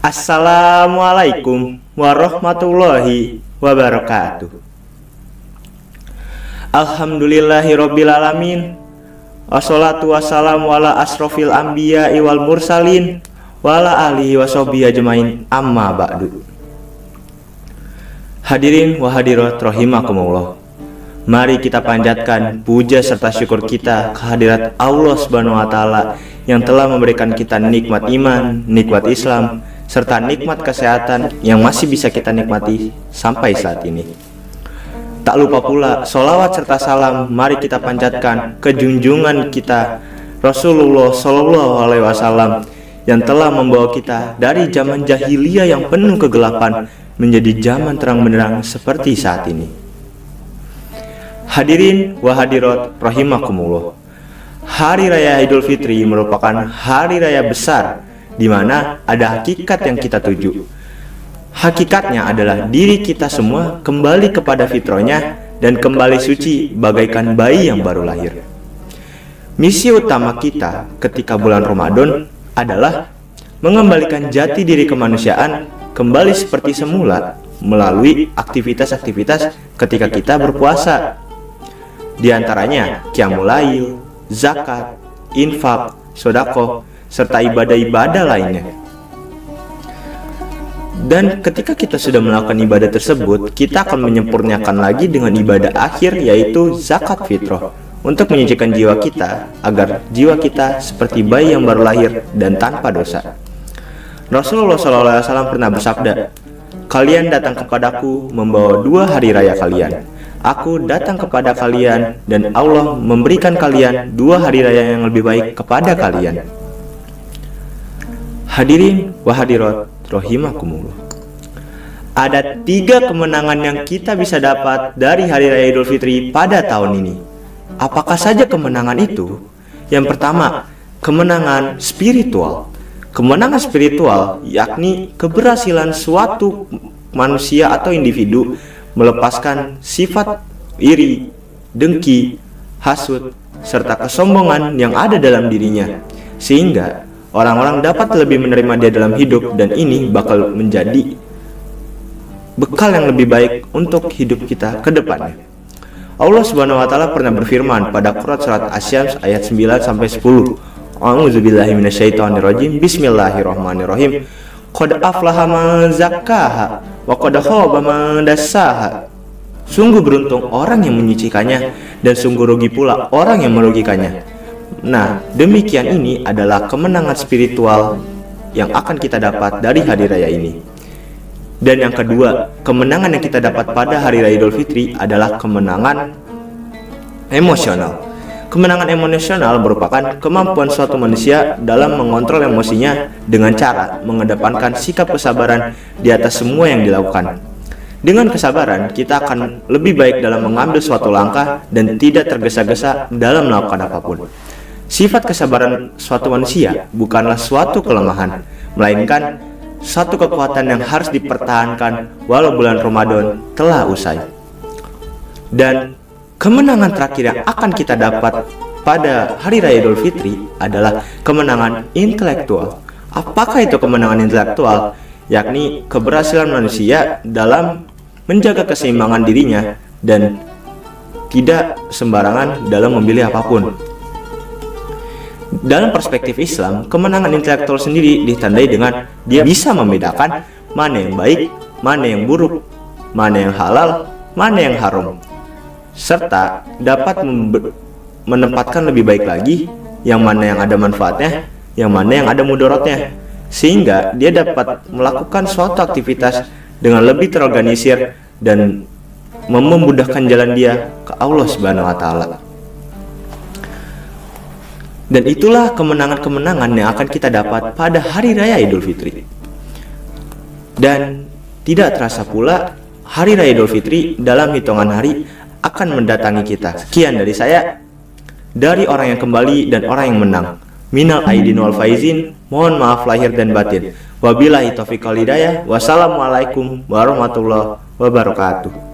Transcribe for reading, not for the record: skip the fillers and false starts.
Assalamualaikum warahmatullahi wabarakatuh. Alhamdulillahirobbilalamin. Wassalatu wassalamu ala asrofil anbiya wal mursalin wala alihi washabihi ajmain, amma ba'du. Hadirin wa hadirat rahimakumullah. Mari kita panjatkan puja serta syukur kita kehadirat Allah Subhanahu wa taala yang telah memberikan kita nikmat iman, nikmat Islam, serta nikmat kesehatan yang masih bisa kita nikmati sampai saat ini. Tak lupa pula sholawat serta salam mari kita panjatkan ke junjungan kita Rasulullah Shallallahu Alaihi Wasallam yang telah membawa kita dari zaman jahiliyah yang penuh kegelapan menjadi zaman terang benderang seperti saat ini. Hadirin wa hadirat rahimakumullah. Hari Raya Idul Fitri merupakan hari raya besar di mana ada hakikat yang kita tuju. Hakikatnya adalah diri kita semua kembali kepada fitrahnya dan kembali suci bagaikan bayi yang baru lahir. Misi utama kita ketika bulan Ramadan adalah mengembalikan jati diri kemanusiaan kembali seperti semula melalui aktivitas-aktivitas ketika kita berpuasa. Di antaranya qiyamul lail, zakat, infak, sedekah, serta ibadah-ibadah lainnya. Dan ketika kita sudah melakukan ibadah tersebut, kita akan menyempurnakan lagi dengan ibadah akhir, yaitu zakat fitrah, untuk menyucikan jiwa kita agar jiwa kita seperti bayi yang baru lahir dan tanpa dosa. Rasulullah SAW pernah bersabda, "Kalian datang kepadaku membawa dua hari raya kalian. Aku datang kepada kalian dan Allah memberikan kalian dua hari raya yang lebih baik kepada kalian." Hadirin wa hadirat rahimakumullah. Ada 3 kemenangan yang kita bisa dapat dari Hari Raya Idul Fitri pada tahun ini. Apakah saja kemenangan itu? Yang pertama, kemenangan spiritual. Kemenangan spiritual yakni keberhasilan suatu manusia atau individu melepaskan sifat iri, dengki, hasut, serta kesombongan yang ada dalam dirinya, sehingga orang-orang dapat lebih menerima dia dalam hidup, dan ini bakal menjadi bekal yang lebih baik untuk hidup kita ke depannya. Allah Subhanahu wa taala pernah berfirman pada Quran surat Asy-Syams ayat 9-10. A'udzubillahi minasyaitonirrajim. Bismillahirrahmanirrahim. Qad aflaha man zakkaha wa qad khaba man dassaha. Sungguh beruntung orang yang menyucikannya dan sungguh rugi pula orang yang merugikannya. Nah, demikian ini adalah kemenangan spiritual yang akan kita dapat dari hari raya ini. Dan yang kedua, kemenangan yang kita dapat pada hari raya Idul Fitri adalah kemenangan emosional. Kemenangan emosional merupakan kemampuan suatu manusia dalam mengontrol emosinya dengan cara mengedepankan sikap kesabaran di atas semua yang dilakukan. Dengan kesabaran, kita akan lebih baik dalam mengambil suatu langkah dan tidak tergesa-gesa dalam melakukan apapun. Sifat kesabaran suatu manusia bukanlah suatu kelemahan, melainkan suatu kekuatan yang harus dipertahankan walau bulan Ramadan telah usai. Dan kemenangan terakhir yang akan kita dapat pada Hari Raya Idul Fitri adalah kemenangan intelektual. Apakah itu kemenangan intelektual? Yakni keberhasilan manusia dalam menjaga keseimbangan dirinya dan tidak sembarangan dalam memilih apapun. Dalam perspektif Islam, kemenangan intelektual sendiri ditandai dengan dia bisa membedakan mana yang baik, mana yang buruk, mana yang halal, mana yang haram, serta dapat menempatkan lebih baik lagi yang mana yang ada manfaatnya, yang mana yang ada mudaratnya, sehingga dia dapat melakukan suatu aktivitas dengan lebih terorganisir dan memudahkan jalan dia ke Allah Subhanahu wa taala. Dan itulah kemenangan-kemenangan yang akan kita dapat pada Hari Raya Idul Fitri. Dan tidak terasa pula Hari Raya Idul Fitri dalam hitungan hari akan mendatangi kita. Sekian dari saya, dari orang yang kembali dan orang yang menang. Minal aidin wal faizin, mohon maaf lahir dan batin. Wabillahi taufiq wal hidayah. Wassalamualaikum warahmatullahi wabarakatuh.